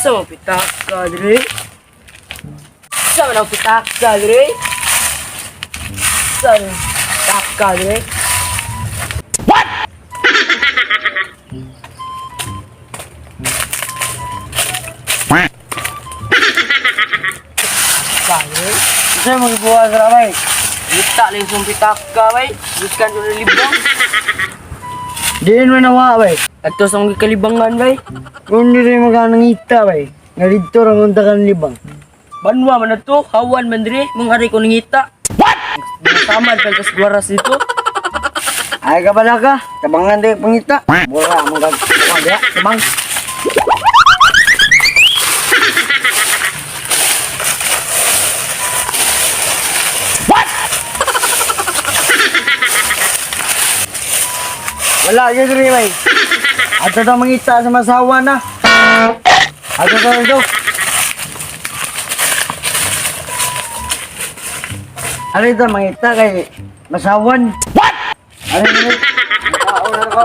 Sa mga pitak ka, dre. Sa mga pitak ka, dre. Sa mga pitak ka, dre. Dre. Kasi magbuha sa ramay. Kita lang yung pitak ka, bay. Buskan ko na libang. Diin mo nawa, bay. At ito sa mga kalibangan, bay. Kung hindi rin magkanang ita, bay. Nga dito rin ang takan libang. Banwa man na to, hawan man dre, mong ari ko nangita. What? Samad pa sa guwaras dito. Ay ka pala ka. Tabangan din pangita. Mura mong gagawin. Tabang. Wala, yun rin, bay. Ato na mangita sa masawa na. Ato na ito. Ano ito, mangita kay masawan. What? Ano ito? Makaon na ako.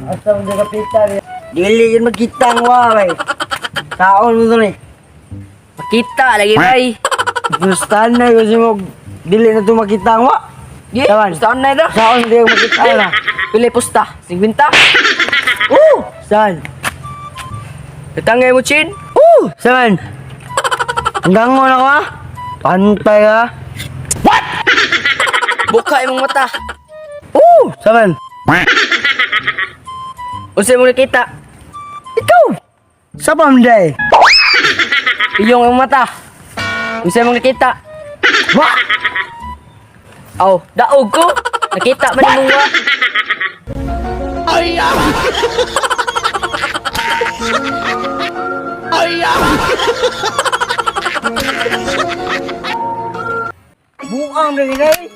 Asa mo dyan kapita rin. Dili yun magkita ang waway. Taon mo ito rin. Makita lagi, bay. Gustahan na yun kasi mo. Dili na ito makita ang waway. Ye, saan na ito? Saan hindi ako makita na? Pilay pusta, 50. Saan? Katangay mo, Chin. Saan? Hanggang mo na ko ha? Pantay ka? Buka imong mata. Saan? Unsay mo nakita? Ikaw! Sa pamday? Iyong imong mata. Unsay mo nakita? Wah! Aw, daog ko. Nakita man imong wa. Buang na rin eh!